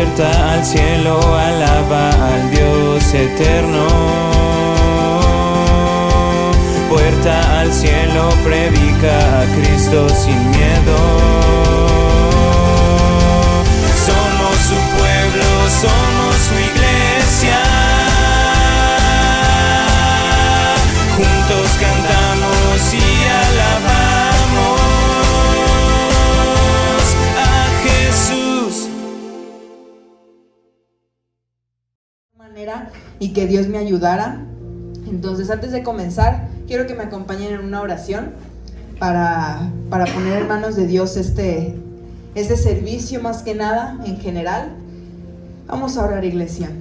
Puerta al cielo, alaba al Dios eterno. Puerta al cielo, predica a Cristo sin miedo. Somos su pueblo, somos su iglesia. Juntos cantamos y alabamos a Jesús. Y que Dios me ayudara. Entonces, antes de comenzar, quiero que me acompañen en una oración para poner en manos de Dios este servicio, más que nada, en general. Vamos a orar, iglesia.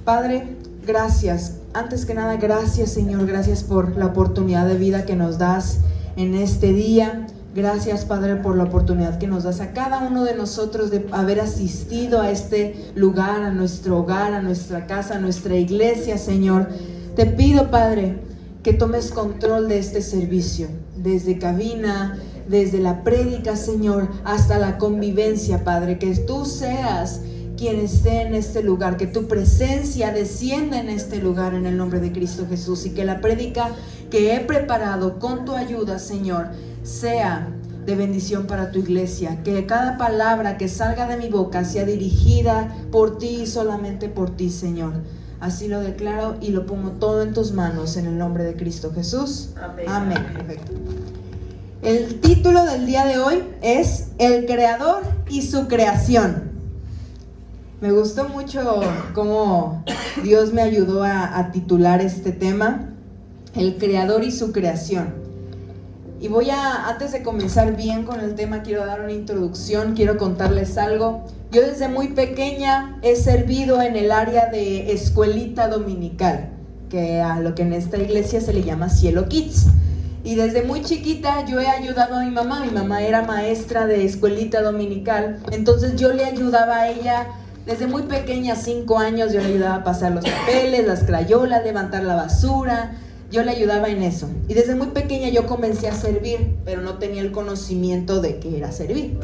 Padre, gracias. Antes que nada, gracias, Señor. Gracias por la oportunidad de vida que nos das en este día. Gracias, Padre, por la oportunidad que nos das a cada uno de nosotros de haber asistido a este lugar, a nuestro hogar, a nuestra casa, a nuestra iglesia, Señor. Te pido, Padre, que tomes control de este servicio, desde cabina, desde la prédica, Señor, hasta la convivencia, Padre. Que tú seas quien esté en este lugar, que tu presencia descienda en este lugar en el nombre de Cristo Jesús, y que la prédica que he preparado con tu ayuda, Señor, sea de bendición para tu iglesia. Que cada palabra que salga de mi boca sea dirigida por ti y solamente por ti, Señor. Así lo declaro y lo pongo todo en tus manos en el nombre de Cristo Jesús. Amén. Amén. Perfecto. El título del día de hoy es El Creador y su creación. Me gustó mucho cómo Dios me ayudó a titular este tema, El Creador y su creación. Y antes de comenzar bien con el tema, quiero dar una introducción, quiero contarles algo. Yo desde muy pequeña he servido en el área de escuelita dominical, que a lo que en esta iglesia se le llama Cielo Kids. Y desde muy chiquita yo he ayudado a mi mamá era maestra de escuelita dominical, entonces yo le ayudaba a ella. Desde muy pequeña, 5 años, yo le ayudaba a pasar los papeles, las crayolas, levantar la basura. Yo le ayudaba en eso. Y desde muy pequeña yo comencé a servir, pero no tenía el conocimiento de qué era servir.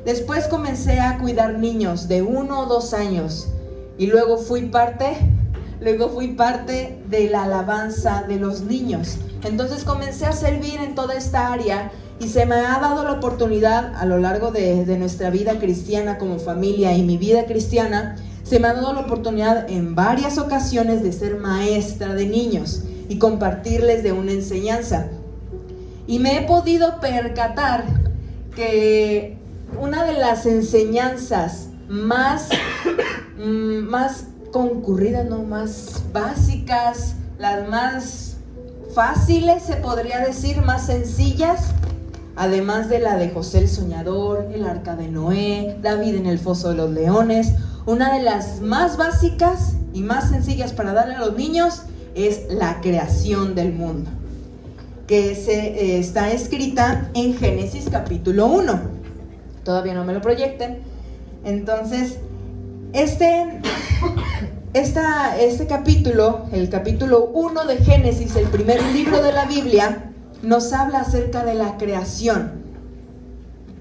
Después comencé a cuidar niños de 1 o 2 años. Y luego fui parte de la alabanza de los niños. Entonces comencé a servir en toda esta área. Y se me ha dado la oportunidad a lo largo de nuestra vida cristiana como familia y mi vida cristiana, se me ha dado la oportunidad en varias ocasiones de ser maestra de niños y compartirles de una enseñanza. Y me he podido percatar que una de las enseñanzas más concurridas, no, más básicas, las más fáciles, se podría decir, más sencillas, además de la de José el Soñador, el Arca de Noé, David en el Foso de los Leones, una de las más básicas y más sencillas para darle a los niños es la creación del mundo, que está escrita en Génesis capítulo 1. Todavía no me lo proyecten. Entonces, este capítulo, el capítulo 1 de Génesis, el primer libro de la Biblia, nos habla acerca de la creación.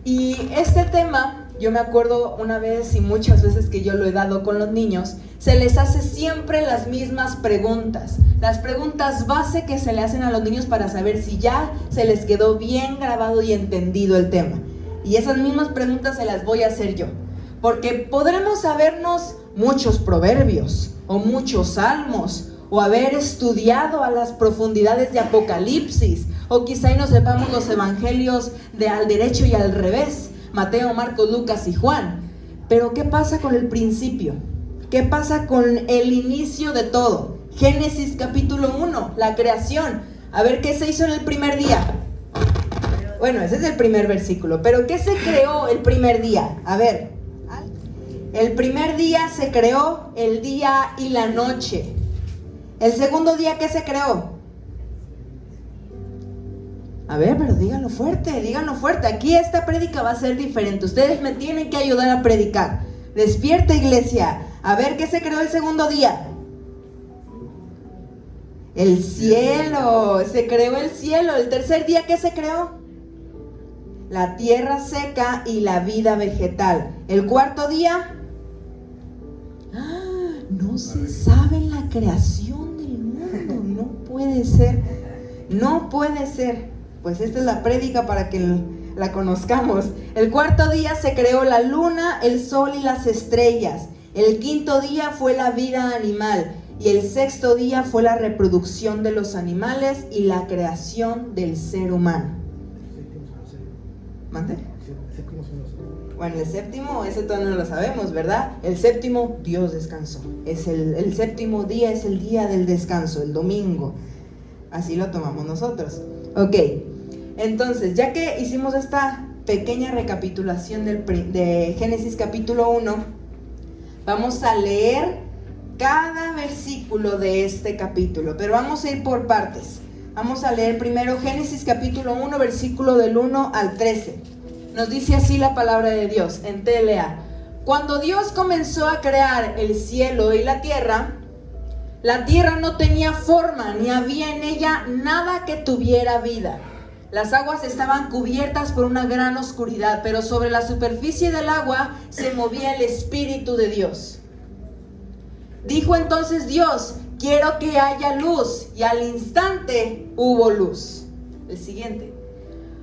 Y este tema, yo me acuerdo una vez y muchas veces que yo lo he dado con los niños, se les hace siempre las mismas preguntas. Las preguntas base que se le hacen a los niños para saber si ya se les quedó bien grabado y entendido el tema. Y esas mismas preguntas se las voy a hacer yo. Porque podremos sabernos muchos proverbios o muchos salmos, o haber estudiado a las profundidades de Apocalipsis, o quizá no sepamos los evangelios de al derecho y al revés, Mateo, Marcos, Lucas y Juan. Pero ¿qué pasa con el principio? ¿Qué pasa con el inicio de todo? Génesis capítulo 1, la creación. A ver, ¿qué se hizo en el primer día? Bueno, ese es el primer versículo. Pero ¿qué se creó el primer día? A ver, el primer día se creó el día y la noche. El segundo día, ¿qué se creó? A ver, pero díganlo fuerte. Aquí esta prédica va a ser diferente. Ustedes me tienen que ayudar a predicar. Despierta, iglesia. A ver, ¿qué se creó el segundo día? El cielo. Se creó el cielo. El tercer día, ¿qué se creó? La tierra seca y la vida vegetal. El cuarto día, no se sabe en la creación del mundo. No puede ser. No puede ser. Pues esta es la prédica para que la conozcamos. El cuarto día se creó la luna, el sol y las estrellas. El quinto día fue la vida animal. Y el sexto día fue la reproducción de los animales y la creación del ser humano. ¿Mande? Bueno, el séptimo, ese todavía no lo sabemos, ¿verdad? El séptimo, Dios descansó. El séptimo día es el día del descanso, el domingo. Así lo tomamos nosotros. Ok, entonces, ya que hicimos esta pequeña recapitulación de Génesis capítulo 1, vamos a leer cada versículo de este capítulo, pero vamos a ir por partes. Vamos a leer primero Génesis capítulo 1, versículo del 1 al 13. Nos dice así la palabra de Dios en TLA. Cuando Dios comenzó a crear el cielo y la tierra no tenía forma, ni había en ella nada que tuviera vida. Las aguas estaban cubiertas por una gran oscuridad, pero sobre la superficie del agua se movía el Espíritu de Dios. Dijo entonces Dios: quiero que haya luz, y al instante hubo luz. El siguiente.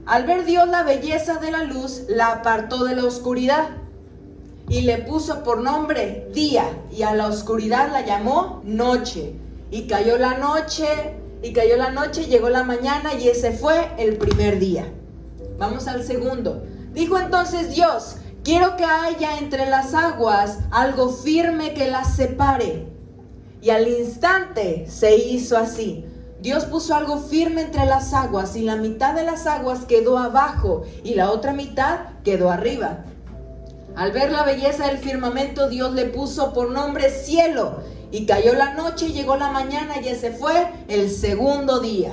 Al ver Dios la belleza de la luz, la apartó de la oscuridad y le puso por nombre día, y a la oscuridad la llamó noche. Y cayó la noche, llegó la mañana, y ese fue el primer día. Vamos al segundo. Dijo entonces Dios: quiero que haya entre las aguas algo firme que las separe. Y al instante se hizo así. Dios puso algo firme entre las aguas, y la mitad de las aguas quedó abajo y la otra mitad quedó arriba. Al ver la belleza del firmamento, Dios le puso por nombre cielo. Y cayó la noche, llegó la mañana, y ese fue el segundo día.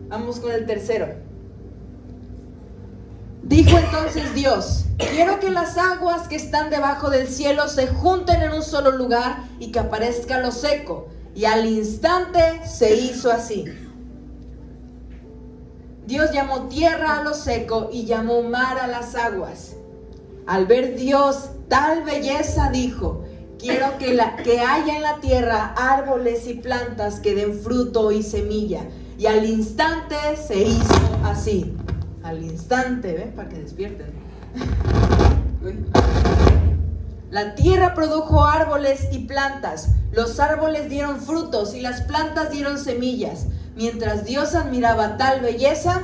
Vamos con el tercero. Dijo entonces Dios: quiero que las aguas que están debajo del cielo se junten en un solo lugar y que aparezca lo seco. Y al instante se hizo así. Dios llamó tierra a lo seco y llamó mar a las aguas. Al ver Dios tal belleza, dijo: quiero que haya en la tierra árboles y plantas que den fruto y semilla. Y al instante se hizo así. Al instante, ¿ven? Para que despierten. La tierra produjo árboles y plantas. Los árboles dieron frutos y las plantas dieron semillas. Mientras Dios admiraba tal belleza,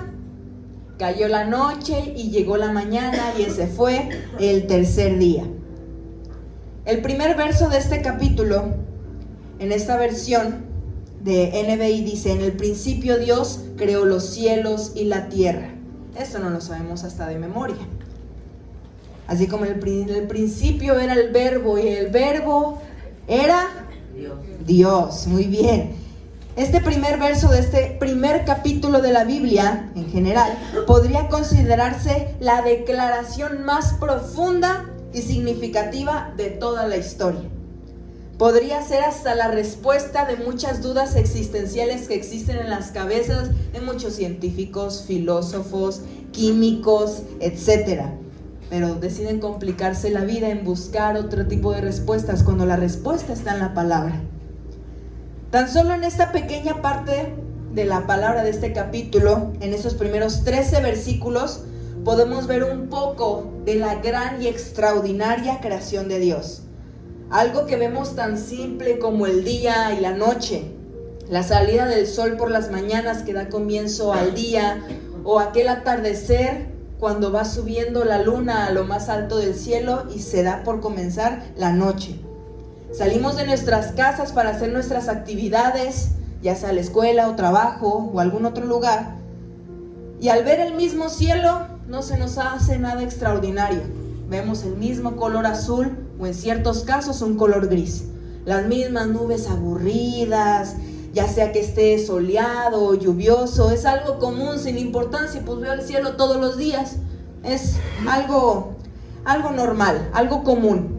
cayó la noche y llegó la mañana, y ese fue el tercer día. El primer verso de este capítulo, en esta versión de NBI, dice: en el principio Dios creó los cielos y la tierra. Esto no lo sabemos hasta de memoria. Así como en el principio era el verbo, y el verbo era Dios. Muy bien. Este primer verso de este primer capítulo de la Biblia, en general, podría considerarse la declaración más profunda y significativa de toda la historia. Podría ser hasta la respuesta de muchas dudas existenciales que existen en las cabezas de muchos científicos, filósofos, químicos, etcétera. Pero deciden complicarse la vida en buscar otro tipo de respuestas cuando la respuesta está en la palabra. Tan solo en esta pequeña parte de la palabra de este capítulo, en esos primeros 13 versículos, podemos ver un poco de la gran y extraordinaria creación de Dios. Algo que vemos tan simple como el día y la noche, la salida del sol por las mañanas que da comienzo al día, o aquel atardecer cuando va subiendo la luna a lo más alto del cielo y se da por comenzar la noche. Salimos de nuestras casas para hacer nuestras actividades, ya sea la escuela o trabajo o algún otro lugar, y al ver el mismo cielo no se nos hace nada extraordinario. Vemos el mismo color azul, o en ciertos casos un color gris, las mismas nubes aburridas, ya sea que esté soleado o lluvioso. Es algo común, sin importancia, pues veo el cielo todos los días. Es algo normal, algo común.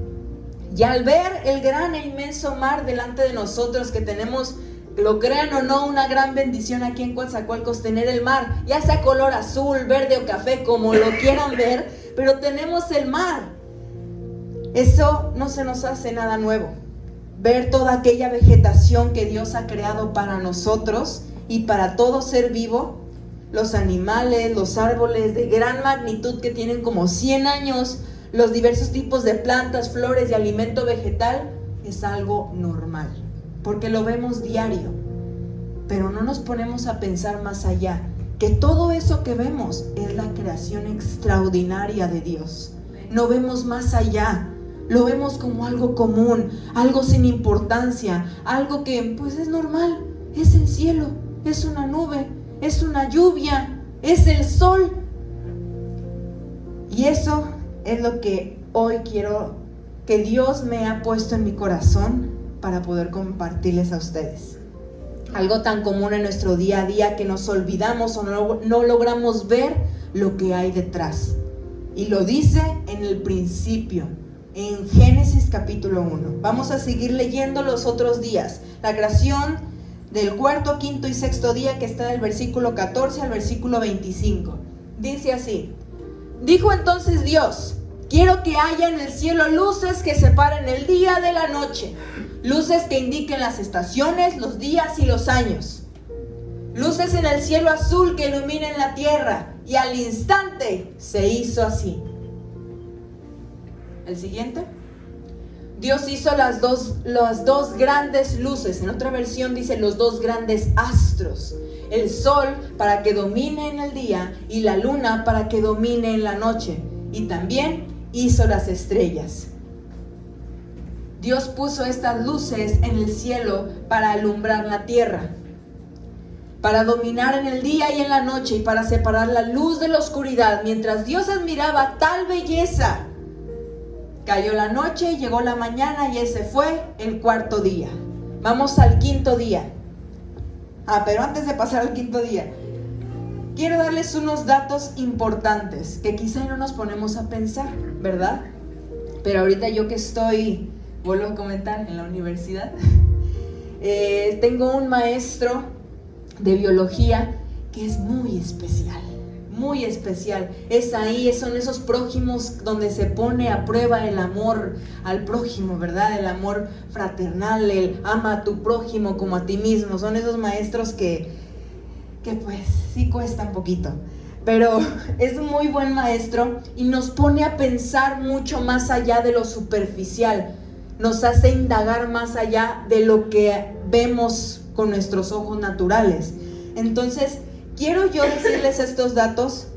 Y al ver el gran e inmenso mar delante de nosotros, que tenemos, lo crean o no, una gran bendición aquí en Coatzacoalcos, tener el mar, ya sea color azul, verde o café, como lo quieran ver, pero tenemos el mar. Eso no se nos hace nada nuevo. ver toda aquella vegetación que Dios ha creado para nosotros y para todo ser vivo, los animales, los árboles de gran magnitud que tienen como 100 años, los diversos tipos de plantas, flores y alimento vegetal, es algo normal, porque lo vemos diario, pero no nos ponemos a pensar más allá, que todo eso que vemos es la creación extraordinaria de Dios. No vemos más allá, lo vemos como algo común, algo sin importancia, algo que pues es normal, es el cielo, es una nube, es una lluvia, es el sol. Y eso es lo que hoy quiero que Dios me ha puesto en mi corazón para poder compartirles a ustedes. Algo tan común en nuestro día a día que nos olvidamos o no logramos ver lo que hay detrás. Y lo dice en el principio, en Génesis capítulo 1. Vamos a seguir leyendo los otros días. La creación del cuarto, quinto y sexto día, que está del versículo 14 al versículo 25. Dice así: dijo entonces Dios: quiero que haya en el cielo luces que separen el día de la noche, luces que indiquen las estaciones, los días y los años, luces en el cielo azul que iluminen la tierra. Y al instante se hizo así. El siguiente. Dios hizo las dos grandes luces. En otra versión dice los dos grandes astros: el sol para que domine en el día y la luna para que domine en la noche. Y también hizo las estrellas. Dios puso estas luces en el cielo para alumbrar la tierra, para dominar en el día y en la noche, y para separar la luz de la oscuridad. Mientras Dios admiraba tal belleza, cayó la noche y llegó la mañana, y ese fue el cuarto día. Vamos al quinto día. Pero antes de pasar al quinto día, quiero darles unos datos importantes que quizá no nos ponemos a pensar, ¿verdad? Pero ahorita yo que estoy, vuelvo a comentar, en la universidad, tengo un maestro de biología que es muy especial, muy especial. Es ahí, son esos prójimos donde se pone a prueba el amor al prójimo, ¿verdad? El amor fraternal, el ama a tu prójimo como a ti mismo. Son esos maestros que pues sí cuestan poquito, pero es un muy buen maestro y nos pone a pensar mucho más allá de lo superficial. Nos hace indagar más allá de lo que vemos con nuestros ojos naturales. Entonces, quiero yo decirles estos datos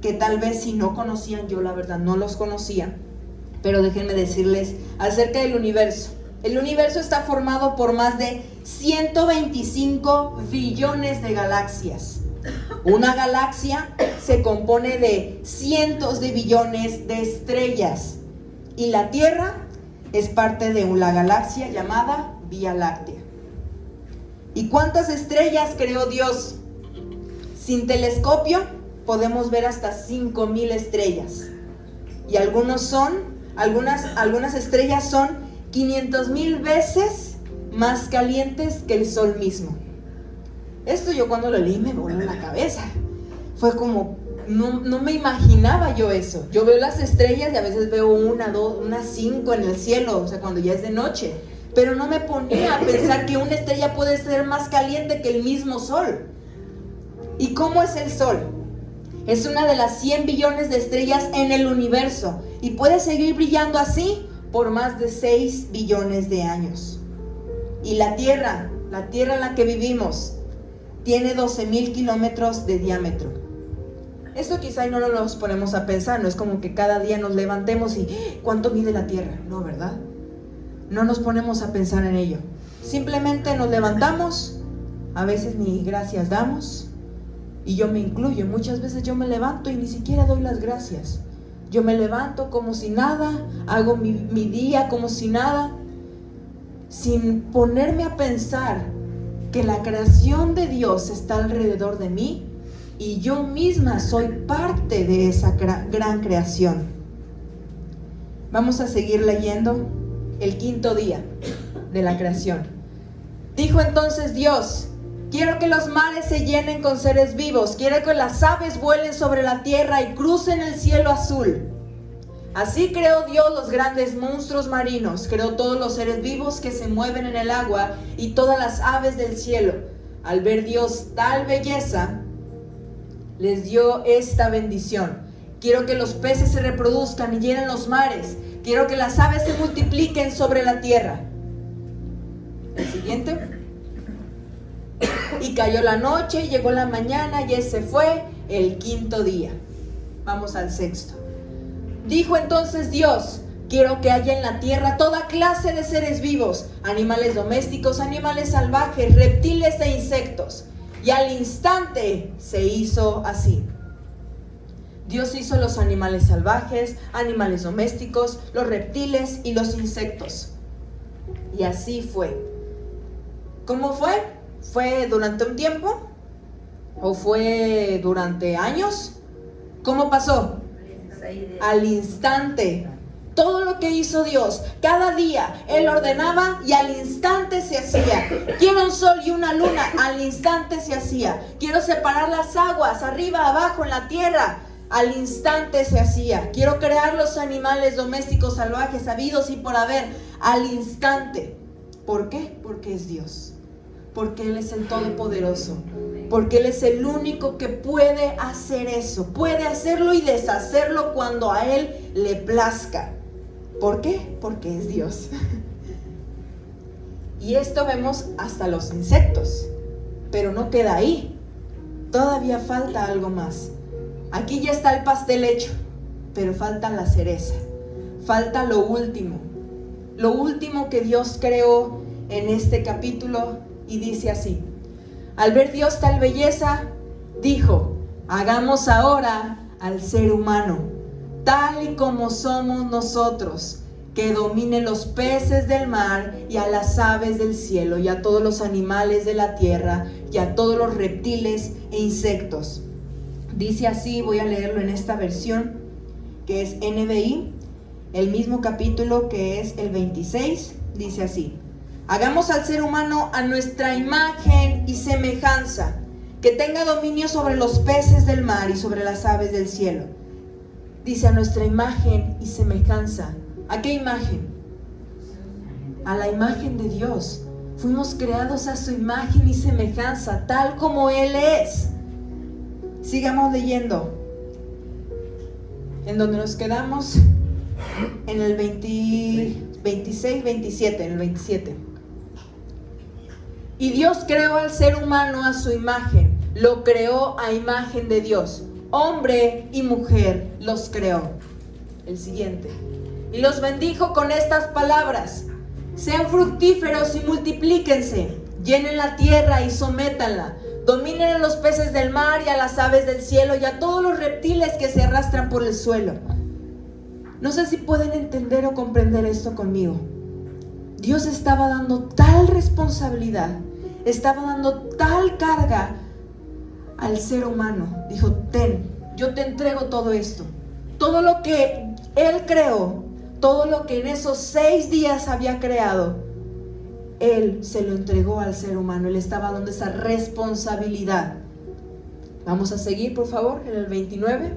que tal vez si no conocían, yo la verdad no los conocía, pero déjenme decirles acerca del universo. El universo está formado por más de 125 billones de galaxias. Una galaxia se compone de cientos de billones de estrellas, y la Tierra es parte de una galaxia llamada Vía Láctea. ¿Y cuántas estrellas creó Dios? Sin telescopio podemos ver hasta 5,000 estrellas. Y algunas estrellas son 500,000 veces más calientes que el sol mismo. Esto yo cuando lo leí me voló la cabeza. Fue como, no me imaginaba yo eso. Yo veo las estrellas y a veces veo 1, 2, 5 en el cielo, o sea, cuando ya es de noche. Pero no me ponía a pensar que una estrella puede ser más caliente que el mismo sol. ¿Y cómo es el sol? Es una de las 100 billones de estrellas en el universo y puede seguir brillando así por más de 6 billones de años. Y la Tierra en la que vivimos, tiene 12,000 kilómetros de diámetro. Esto quizá no nos ponemos a pensar, no es como que cada día nos levantemos y ¿cuánto mide la Tierra? No, ¿verdad? No nos ponemos a pensar en ello. Simplemente nos levantamos, a veces ni gracias damos, y yo me incluyo. Muchas veces yo me levanto y ni siquiera doy las gracias. Yo me levanto como si nada, hago mi día como si nada, sin ponerme a pensar que la creación de Dios está alrededor de mí y yo misma soy parte de esa gran creación. Vamos a seguir leyendo el quinto día de la creación. Dijo entonces Dios: quiero que los mares se llenen con seres vivos, quiero que las aves vuelen sobre la tierra y crucen el cielo azul. Así creó Dios los grandes monstruos marinos, creó todos los seres vivos que se mueven en el agua y todas las aves del cielo. Al ver Dios tal belleza, les dio esta bendición: quiero que los peces se reproduzcan y llenen los mares, quiero que las aves se multipliquen sobre la tierra. El siguiente. Y cayó la noche, llegó la mañana y ese fue el quinto día. Vamos al sexto. Dijo entonces Dios: quiero que haya en la tierra toda clase de seres vivos, animales domésticos, animales salvajes, reptiles e insectos. Y al instante se hizo así. Dios hizo los animales salvajes, animales domésticos, los reptiles y los insectos. Y así fue. ¿Cómo fue? ¿Fue durante un tiempo? ¿O fue durante años? ¿Cómo pasó? Al instante. Todo lo que hizo Dios, cada día Él ordenaba y al instante se hacía. Quiero un sol y una luna, al instante se hacía. Quiero separar las aguas, arriba, abajo, en la tierra, al instante se hacía. Quiero crear los animales domésticos salvajes, habidos y por haber, al instante. ¿Por qué? Porque es Dios. Porque Él es el Todopoderoso. Porque Él es el único que puede hacer eso. Puede hacerlo y deshacerlo cuando a Él le plazca. ¿Por qué? Porque es Dios. Y esto vemos hasta los insectos. Pero no queda ahí. Todavía falta algo más. Aquí ya está el pastel hecho, pero falta la cereza. Falta lo último. Lo último que Dios creó en este capítulo. Y dice así: al ver Dios tal belleza, dijo: hagamos ahora al ser humano, tal y como somos nosotros, que domine los peces del mar y a las aves del cielo y a todos los animales de la tierra y a todos los reptiles e insectos. Dice así, voy a leerlo en esta versión que es NBI, el mismo capítulo que es el 26, dice así: hagamos al ser humano a nuestra imagen y semejanza, que tenga dominio sobre los peces del mar y sobre las aves del cielo. Dice a nuestra imagen y semejanza. ¿A qué imagen? A la imagen de Dios. Fuimos creados a su imagen y semejanza, tal como Él es. Sigamos leyendo. En donde nos quedamos, en el 26, 27, en el 27. Y Dios creó al ser humano a su imagen, lo creó a imagen de Dios, hombre y mujer los creó. El siguiente. Y los bendijo con estas palabras: sean fructíferos y multiplíquense, llenen la tierra y sométanla, dominen a los peces del mar y a las aves del cielo y a todos los reptiles que se arrastran por el suelo. No sé si pueden entender o comprender esto conmigo. Dios estaba dando tal responsabilidad, estaba dando tal carga al ser humano. Dijo: ten, yo te entrego todo esto. Todo lo que Él creó, todo lo que en esos 6 días había creado, Él se lo entregó al ser humano. Él estaba dando esa responsabilidad. Vamos a seguir, por favor, en el 29.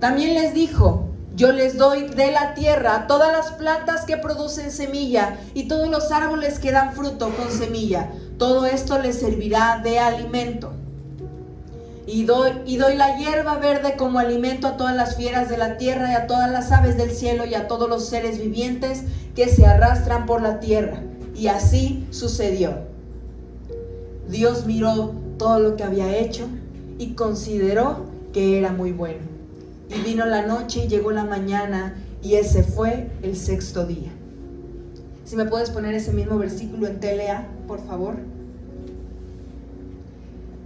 También les dijo: yo les doy de la tierra todas las plantas que producen semilla y todos los árboles que dan fruto con semilla. Todo esto les servirá de alimento. Y doy la hierba verde como alimento a todas las fieras de la tierra y a todas las aves del cielo y a todos los seres vivientes que se arrastran por la tierra. Y así sucedió. Dios miró todo lo que había hecho y consideró que era muy bueno. Y vino la noche y llegó la mañana y ese fue el 6º día. Si me puedes poner ese mismo versículo en TLA, por favor.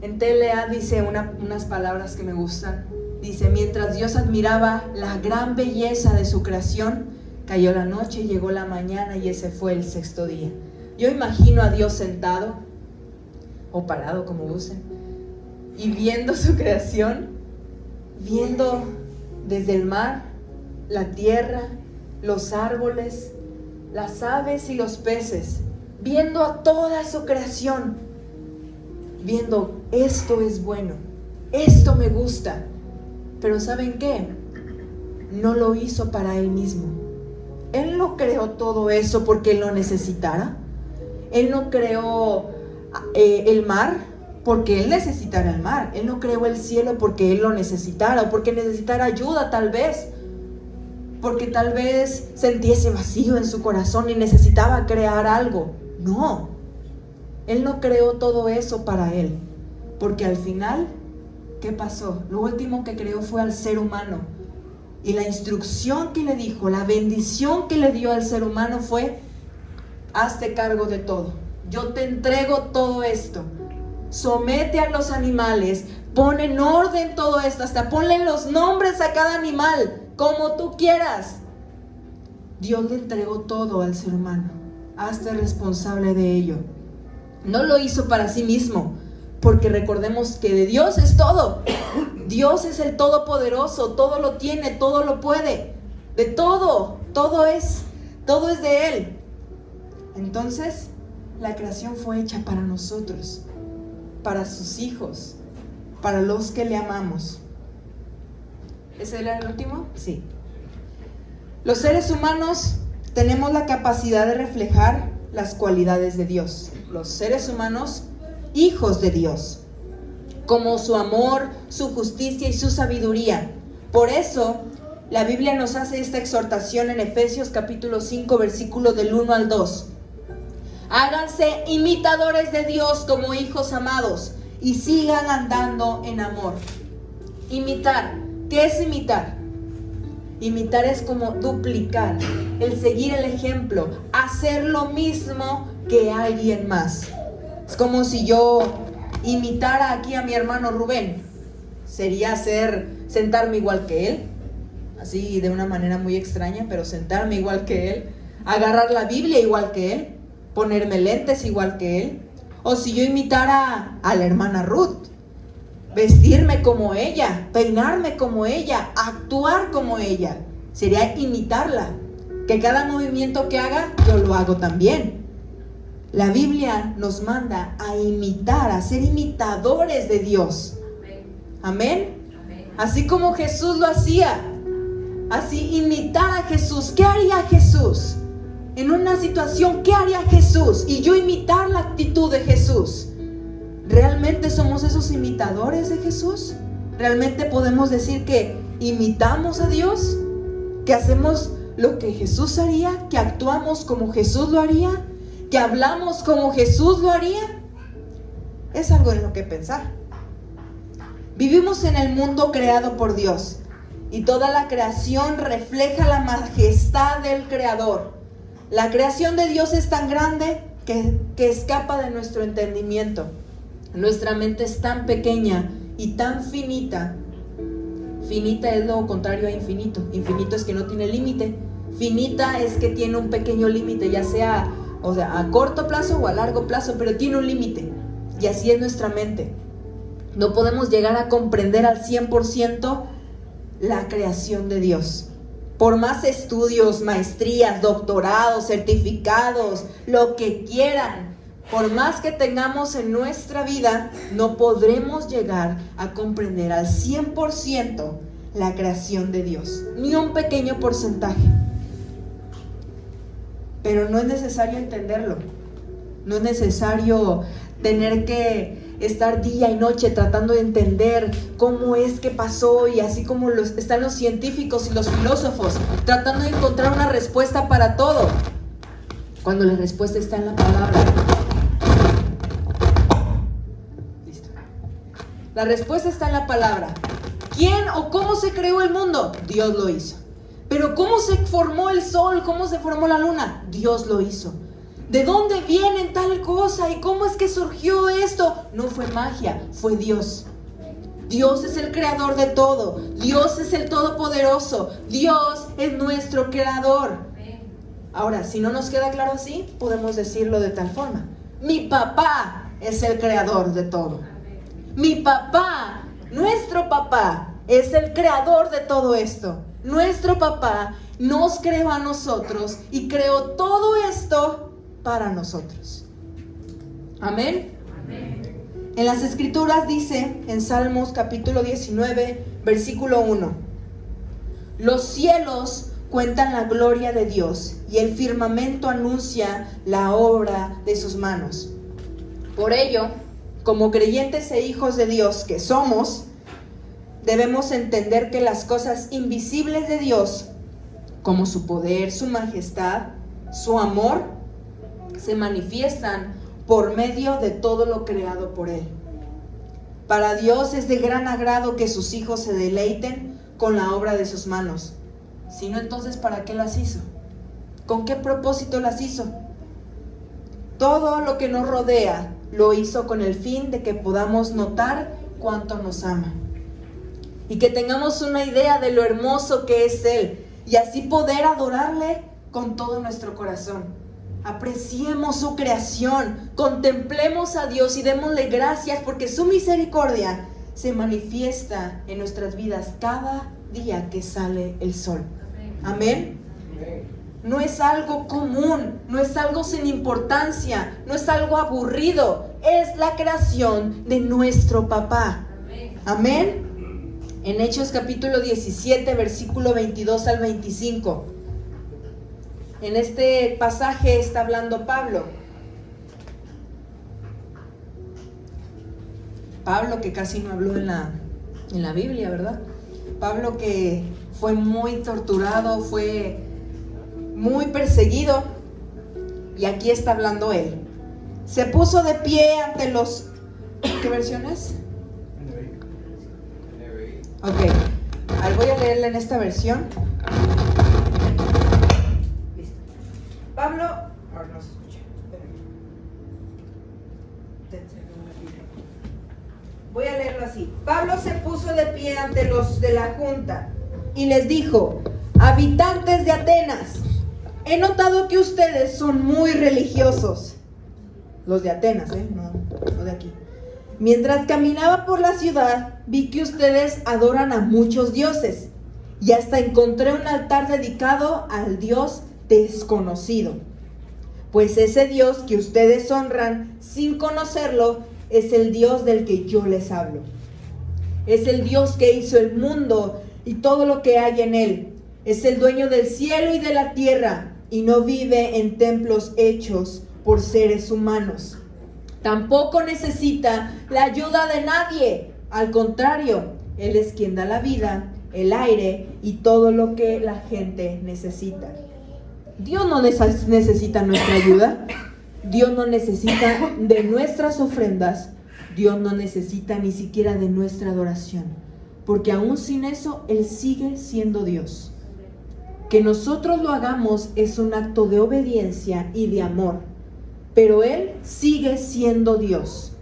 En TLA dice unas palabras que me gustan. Dice: mientras Dios admiraba la gran belleza de su creación, cayó la noche y llegó la mañana y ese fue el 6º día. Yo imagino a Dios sentado o parado, como gusten, y viendo su creación, viendo desde el mar, la tierra, los árboles, las aves y los peces, viendo a toda su creación, viendo: esto es bueno, esto me gusta. Pero ¿saben qué? no lo hizo para Él mismo. Él no creó todo eso porque Él lo necesitara. Él no creó el mar porque Él necesitara el mar. Él no creó el cielo porque Él lo necesitara, o porque necesitara ayuda tal vez. Porque tal vez sintiese vacío en su corazón y necesitaba crear algo. No, Él no creó todo eso para Él. Porque al final, ¿qué pasó? Lo último que creó fue al ser humano. Y la instrucción que le dijo, la bendición que le dio al ser humano fue: hazte cargo de todo. Yo te entrego todo esto. Somete a los animales. Pon en orden todo esto. Hasta ponle los nombres a cada animal, como tú quieras. Dios le entregó todo al ser humano. Hazte responsable de ello. No lo hizo para sí mismo, porque recordemos que de Dios es todo. Dios es el Todopoderoso, todo lo tiene, todo lo puede. De todo, todo es de Él. Entonces, la creación fue hecha para nosotros, para sus hijos, para los que le amamos. ¿Ese era el último? Sí. Los seres humanos tenemos la capacidad de reflejar las cualidades de Dios. Los seres humanos, hijos de Dios, como su amor, su justicia y su sabiduría. Por eso, la Biblia nos hace esta exhortación en Efesios capítulo 5, versículo del 1 al 2. Háganse imitadores de Dios como hijos amados y sigan andando en amor. Imitar. ¿Qué es imitar? Imitar es como duplicar, el seguir el ejemplo, hacer lo mismo que alguien más. Es como si yo imitara aquí a mi hermano Rubén. Sería sentarme igual que él, así de una manera muy extraña, pero sentarme igual que él, agarrar la Biblia igual que él, ponerme lentes igual que él. O si yo imitara a la hermana Ruth, vestirme como ella, peinarme como ella, actuar como ella, sería imitarla. Que cada movimiento que haga, yo lo hago también. La Biblia nos manda a imitar, a ser imitadores de Dios. Amén. Así como Jesús lo hacía, así imitar a Jesús. ¿Qué haría Jesús? En una situación, ¿qué haría Jesús? Y yo imitar la actitud de Jesús. ¿Realmente somos esos imitadores de Jesús? ¿Realmente podemos decir que imitamos a Dios? ¿Que hacemos lo que Jesús haría? ¿Que actuamos como Jesús lo haría? ¿Que hablamos como Jesús lo haría? Es algo en lo que pensar. Vivimos en el mundo creado por Dios y toda la creación refleja la majestad del Creador. La creación de Dios es tan grande que escapa de nuestro entendimiento. Nuestra mente es tan pequeña y tan finita. Finita es lo contrario a infinito. Infinito es que no tiene límite. Finita es que tiene un pequeño límite, ya sea, a corto plazo o a largo plazo, pero tiene un límite. Y así es nuestra mente. No podemos llegar a comprender al 100% la creación de Dios. Por más estudios, maestrías, doctorados, certificados, lo que quieran, por más que tengamos en nuestra vida, no podremos llegar a comprender al 100% la creación de Dios, ni un pequeño porcentaje. Pero no es necesario entenderlo, no es necesario tener que estar día y noche tratando de entender cómo es que pasó, y así como están los científicos y los filósofos tratando de encontrar una respuesta para todo, cuando la respuesta está en la palabra. Listo. La respuesta está en la palabra. ¿Quién o cómo se creó el mundo? Dios lo hizo. Pero ¿cómo se formó el sol? ¿Cómo se formó la luna? Dios lo hizo. ¿De dónde viene tal cosa? ¿Y cómo es que surgió esto? No fue magia, fue Dios. Dios es el creador de todo. Dios es el todopoderoso. Dios es nuestro creador. Ahora, si no nos queda claro así, podemos decirlo de tal forma. Mi papá es el creador de todo. Mi papá, nuestro papá, es el creador de todo esto. Nuestro papá nos creó a nosotros y creó todo esto para nosotros. Amén. Amén. En las Escrituras dice, en Salmos capítulo 19, versículo 1: Los cielos cuentan la gloria de Dios y el firmamento anuncia la obra de sus manos. Por ello, como creyentes e hijos de Dios que somos, debemos entender que las cosas invisibles de Dios, como su poder, su majestad, su amor, se manifiestan por medio de todo lo creado por Él. Para Dios es de gran agrado que sus hijos se deleiten con la obra de sus manos. Si no, entonces, ¿para qué las hizo? ¿Con qué propósito las hizo? Todo lo que nos rodea lo hizo con el fin de que podamos notar cuánto nos ama y que tengamos una idea de lo hermoso que es Él y así poder adorarle con todo nuestro corazón. Apreciemos su creación, contemplemos a Dios y démosle gracias porque su misericordia se manifiesta en nuestras vidas cada día que sale el sol. Amén. No es algo común, no es algo sin importancia, no es algo aburrido, es la creación de nuestro papá. Amén. En Hechos capítulo 17, versículo 22 al 25. En este pasaje está hablando Pablo. Pablo que casi no habló en la Biblia, ¿verdad? Pablo que fue muy torturado, fue muy perseguido. Y aquí está hablando él. Se puso de pie ante los... ¿Qué versión es? Ok. Voy a leerla en esta versión. Pablo, ahora no se escucha. Voy a leerlo así. Pablo se puso de pie ante los de la junta y les dijo: habitantes de Atenas, he notado que ustedes son muy religiosos. Los de Atenas, no de aquí. Mientras caminaba por la ciudad, vi que ustedes adoran a muchos dioses y hasta encontré un altar dedicado al Dios desconocido. Pues ese Dios que ustedes honran sin conocerlo es el Dios del que yo les hablo. Es el Dios que hizo el mundo y todo lo que hay en él. Es el dueño del cielo y de la tierra y no vive en templos hechos por seres humanos. Tampoco necesita la ayuda de nadie. Al contrario, Él es quien da la vida, el aire y todo lo que la gente necesita. Dios no necesita nuestra ayuda. Dios no necesita de nuestras ofrendas. Dios no necesita ni siquiera de nuestra adoración. Porque aún sin eso, Él sigue siendo Dios. Que nosotros lo hagamos es un acto de obediencia y de amor. Pero Él sigue siendo Dios.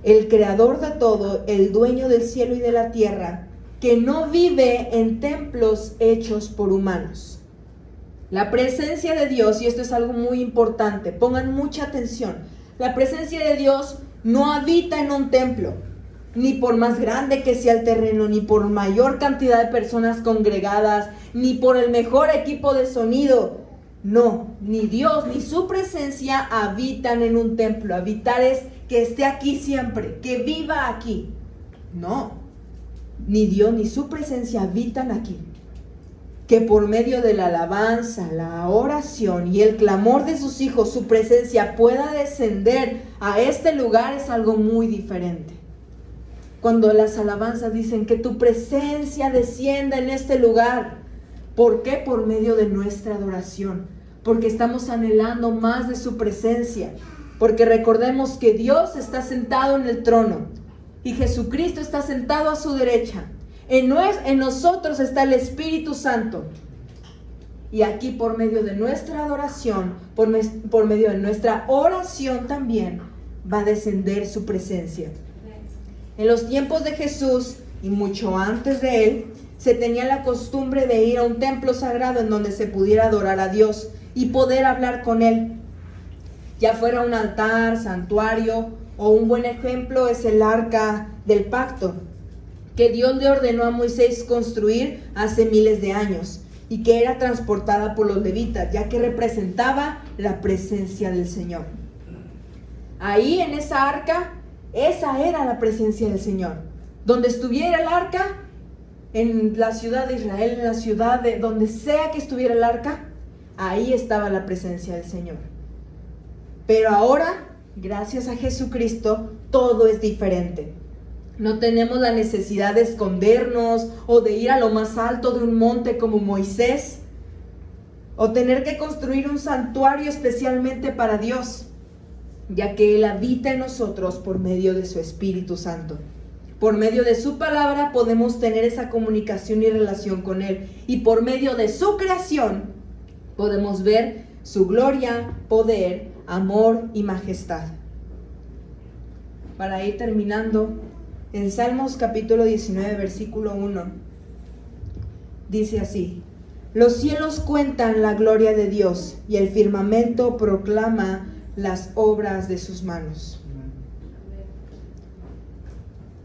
El creador de todo, el dueño del cielo y de la tierra, que no vive en templos hechos por humanos. La presencia de Dios, y esto es algo muy importante, pongan mucha atención. La presencia de Dios no habita en un templo, ni por más grande que sea el terreno, ni por mayor cantidad de personas congregadas, ni por el mejor equipo de sonido. No, ni Dios ni su presencia habitan en un templo. Habitar es que esté aquí siempre, que viva aquí. No, ni Dios ni su presencia habitan aquí. Que por medio de la alabanza, la oración y el clamor de sus hijos, su presencia pueda descender a este lugar es algo muy diferente. Cuando las alabanzas dicen que tu presencia descienda en este lugar, ¿por qué? Por medio de nuestra adoración, porque estamos anhelando más de su presencia, porque recordemos que Dios está sentado en el trono y Jesucristo está sentado a su derecha. En nosotros está el Espíritu Santo. Y aquí por medio de nuestra adoración, por medio de nuestra oración también, va a descender su presencia. En los tiempos de Jesús y mucho antes de Él, se tenía la costumbre de ir a un templo sagrado en donde se pudiera adorar a Dios y poder hablar con Él. Ya fuera un altar, santuario o un buen ejemplo es el arca del pacto, que Dios le ordenó a Moisés construir hace miles de años y que era transportada por los levitas, ya que representaba la presencia del Señor. Ahí en esa arca, esa era la presencia del Señor. Donde estuviera el arca, en la ciudad de Israel, en la ciudad de donde sea que estuviera el arca, ahí estaba la presencia del Señor. Pero ahora, gracias a Jesucristo, todo es diferente. No tenemos la necesidad de escondernos o de ir a lo más alto de un monte como Moisés, o tener que construir un santuario especialmente para Dios, ya que Él habita en nosotros por medio de su Espíritu Santo. Por medio de su palabra podemos tener esa comunicación y relación con Él, y por medio de su creación podemos ver su gloria, poder, amor y majestad. Para ir terminando, en Salmos capítulo 19, versículo 1, dice así: los cielos cuentan la gloria de Dios, y el firmamento proclama las obras de sus manos.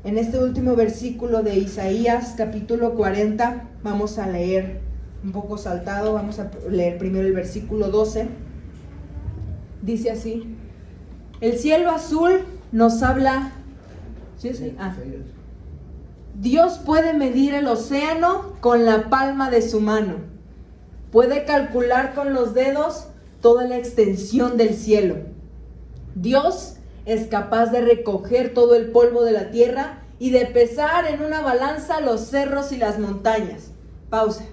En este último versículo de Isaías capítulo 40, vamos a leer un poco saltado, vamos a leer primero el versículo 12. Dice así: el cielo azul nos habla. ¿Sí? Dios puede medir el océano con la palma de su mano. Puede calcular con los dedos toda la extensión del cielo. Dios es capaz de recoger todo el polvo de la tierra y de pesar en una balanza los cerros y las montañas. Pausa.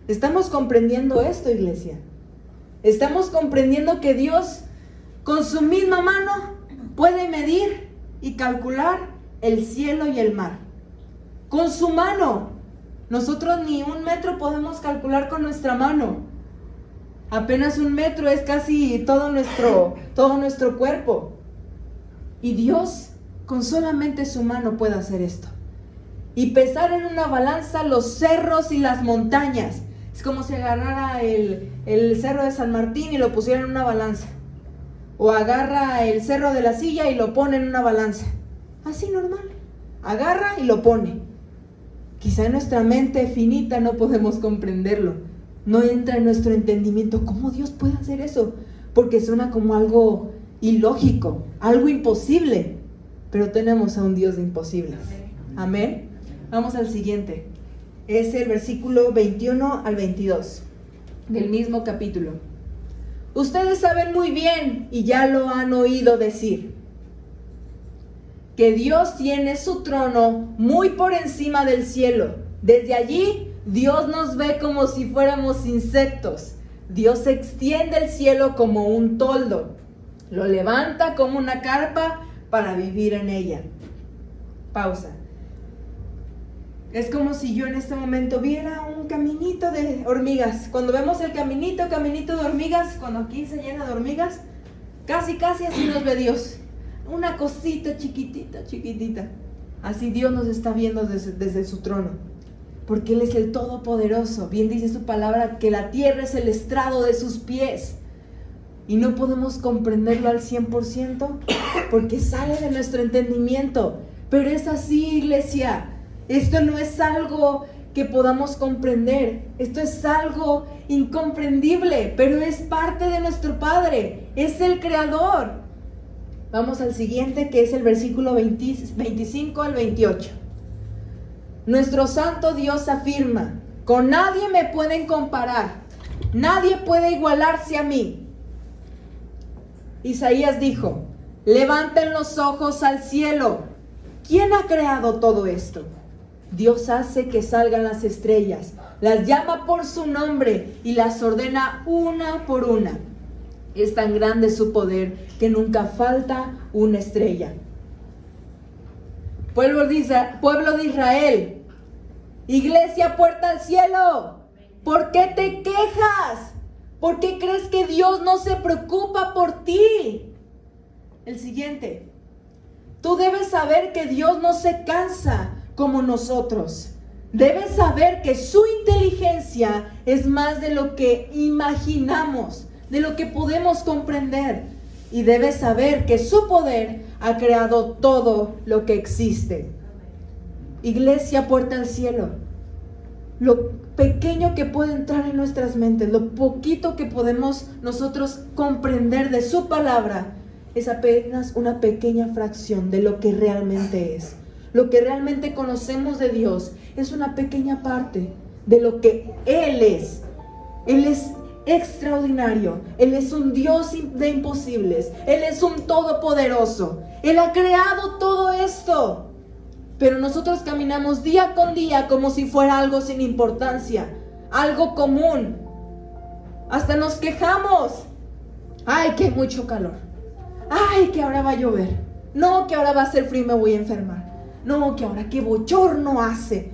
¿Estamos comprendiendo esto, iglesia? ¿Estamos comprendiendo que Dios con su misma mano puede medir y calcular el cielo y el mar? Con su mano. Nosotros ni 1 metro podemos calcular con nuestra mano. Apenas 1 metro es casi todo nuestro cuerpo. Y Dios con solamente su mano puede hacer esto. Y pesar en una balanza los cerros y las montañas. Es como si agarrara el cerro de San Martín y lo pusiera en una balanza. O agarra el cerro de la Silla y lo pone en una balanza. Así normal. Agarra y lo pone. Quizá en nuestra mente finita no podemos comprenderlo. No entra en nuestro entendimiento. ¿Cómo Dios puede hacer eso? Porque suena como algo ilógico, algo imposible. Pero tenemos a un Dios de imposibles. Amén. Vamos al siguiente. Es el versículo 21 al 22 del mismo capítulo. Ustedes saben muy bien, y ya lo han oído decir, que Dios tiene su trono muy por encima del cielo. Desde allí, Dios nos ve como si fuéramos insectos. Dios extiende el cielo como un toldo. Lo levanta como una carpa para vivir en ella. Pausa. Es como si yo en este momento viera un caminito de hormigas. Cuando vemos el caminito de hormigas, cuando aquí se llena de hormigas, casi así nos ve Dios. Una cosita chiquitita. Así Dios nos está viendo desde su trono. Porque Él es el Todopoderoso. Bien dice su palabra que la tierra es el estrado de sus pies. Y no podemos comprenderlo al 100% porque sale de nuestro entendimiento. Pero es así, iglesia. Esto no es algo que podamos comprender. Esto es algo incomprendible, pero es parte de nuestro Padre. Es el Creador. Vamos al siguiente, que es el versículo 25 al 28. Nuestro santo Dios afirma: con nadie me pueden comparar. Nadie puede igualarse a mí. Isaías dijo: levanten los ojos al cielo. ¿Quién ha creado todo esto? Dios hace que salgan las estrellas, las llama por su nombre y las ordena una por una. Es tan grande su poder que nunca falta una estrella. Pueblo de Israel, iglesia puerta al cielo, ¿por qué te quejas? ¿Por qué crees que Dios no se preocupa por ti? El siguiente. Tú debes saber que Dios no se cansa como nosotros. Debes saber que su inteligencia es más de lo que imaginamos, de lo que podemos comprender. Y debes saber que su poder ha creado todo lo que existe. Iglesia puerta al cielo, lo pequeño que puede entrar en nuestras mentes, lo poquito que podemos nosotros comprender de su palabra, es apenas una pequeña fracción de lo que realmente es. lo que realmente conocemos de Dios, es una pequeña parte de lo que Él es. Él es extraordinario. Él es un Dios de imposibles. Él es un todopoderoso. Él ha creado todo esto. Pero nosotros caminamos día con día como si fuera algo sin importancia, algo común. Hasta nos quejamos. Ay, que hay mucho calor. Ay, que ahora va a llover. No, que ahora va a hacer frío y me voy a enfermar. No, que ahora qué bochorno hace.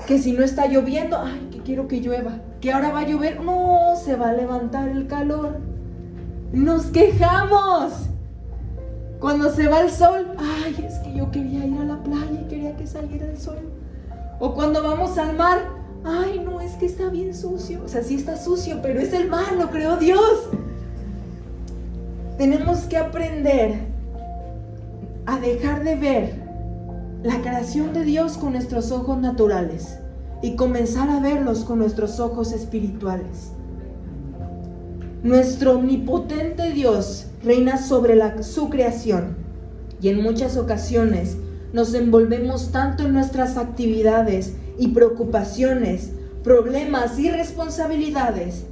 Que si no está lloviendo, ay, que quiero que llueva. Que ahora va a llover, no, se va a levantar el calor. Nos quejamos. Cuando se va el sol, ay, es que yo quería ir a la playa y quería que saliera el sol. O cuando vamos al mar, ay, no, es que está bien sucio. O sea, sí está sucio, pero es el mar, lo creó Dios. Tenemos que aprender a dejar de ver la creación de Dios con nuestros ojos naturales y comenzar a verlos con nuestros ojos espirituales. Nuestro omnipotente Dios reina sobre su creación y en muchas ocasiones nos envolvemos tanto en nuestras actividades y preocupaciones, problemas y responsabilidades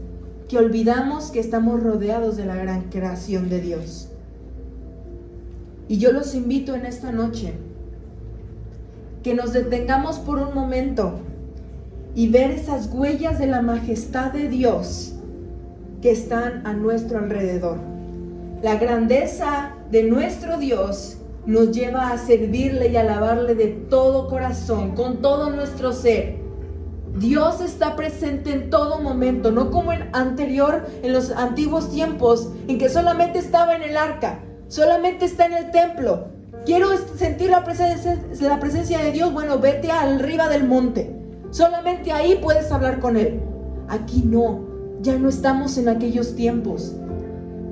que olvidamos que estamos rodeados de la gran creación de Dios. Y yo los invito en esta noche que nos detengamos por un momento y ver esas huellas de la majestad de Dios que están a nuestro alrededor. La grandeza de nuestro Dios nos lleva a servirle y alabarle de todo corazón, con todo nuestro ser. Dios está presente en todo momento, no como en los antiguos tiempos, en que solamente estaba en el arca, solamente está en el templo. Quiero sentir la presencia de Dios, bueno, vete arriba del monte, solamente ahí puedes hablar con Él. Aquí no, ya no estamos en aquellos tiempos.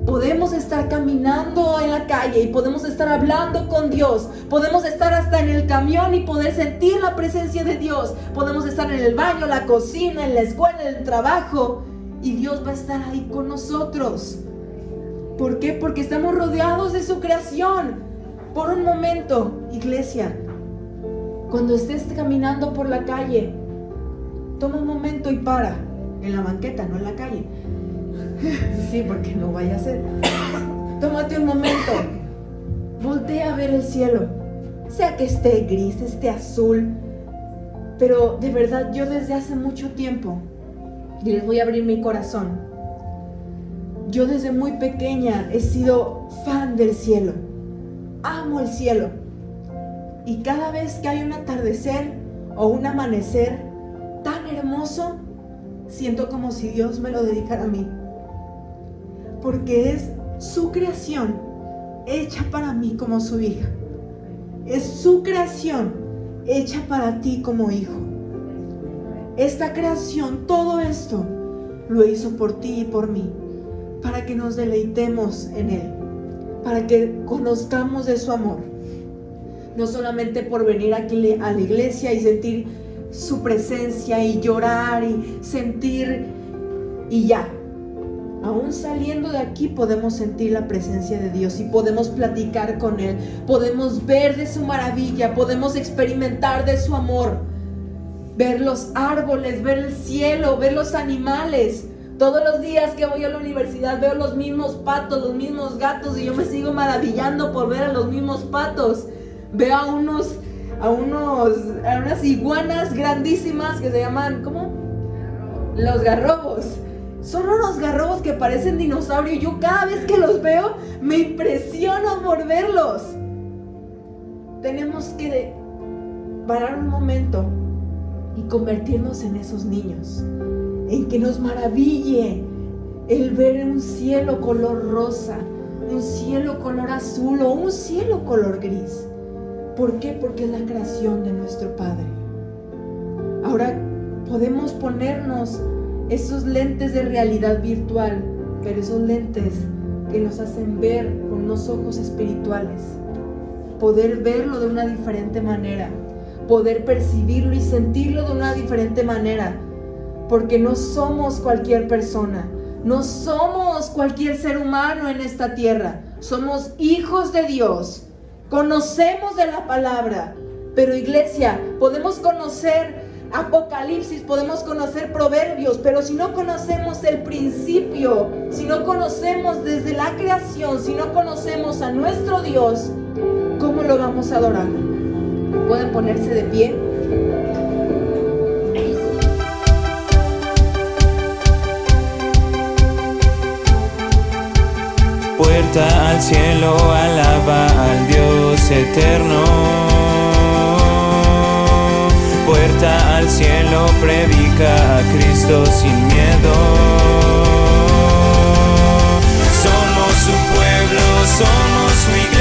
Podemos estar caminando en la calle y podemos estar hablando con Dios. Podemos estar hasta en el camión y poder sentir la presencia de Dios. Podemos estar en el baño, la cocina, en la escuela, en el trabajo, y Dios va a estar ahí con nosotros. ¿Por qué? Porque estamos rodeados de su creación. Por un momento, iglesia, cuando estés caminando por la calle, toma un momento y para. En la banqueta, no en la calle. Sí, porque no vaya a ser. Tómate un momento. Voltea a ver el cielo. Sea que esté gris, esté azul. Pero de verdad, yo desde hace mucho tiempo, y les voy a abrir mi corazón, yo desde muy pequeña he sido fan del cielo. Amo el cielo. Y cada vez que hay un atardecer o un amanecer tan hermoso, siento como si Dios me lo dedicara a mí. Porque es su creación hecha para mí como su hija. Es su creación hecha para ti como hijo. Esta creación, todo esto, lo hizo por ti y por mí, para que nos deleitemos en Él, para que conozcamos de su amor. No solamente por venir aquí a la iglesia y sentir su presencia y llorar y sentir y ya. Aún saliendo de aquí podemos sentir la presencia de Dios y podemos platicar con Él, podemos ver de su maravilla, podemos experimentar de su amor, ver los árboles, ver el cielo, ver los animales. Todos los días que voy a la universidad veo los mismos patos, los mismos gatos, y yo me sigo maravillando por ver a los mismos patos. Veo a unas iguanas grandísimas que se llaman, ¿cómo? Los garrobos. Son unos garrobos que parecen dinosaurios. Yo cada vez que los veo me impresiono por verlos. Tenemos que parar un momento y convertirnos en esos niños, en que nos maraville el ver un cielo color rosa, un cielo color azul o un cielo color gris. ¿Por qué? Porque es la creación de nuestro Padre. Ahora podemos ponernos esos lentes de realidad virtual, pero esos lentes que nos hacen ver con unos ojos espirituales, poder verlo de una diferente manera, poder percibirlo y sentirlo de una diferente manera, porque no somos cualquier persona, no somos cualquier ser humano en esta tierra, somos hijos de Dios, conocemos de la palabra, Pero iglesia, podemos conocer Apocalipsis, podemos conocer Proverbios, pero si no conocemos el principio, si no conocemos desde la creación, si no conocemos a nuestro Dios, ¿cómo lo vamos a adorar? ¿Pueden ponerse de pie? Puerta al cielo, alaba al Dios eterno. Puerta al cielo, predica a Cristo sin miedo. Somos su pueblo, somos su iglesia.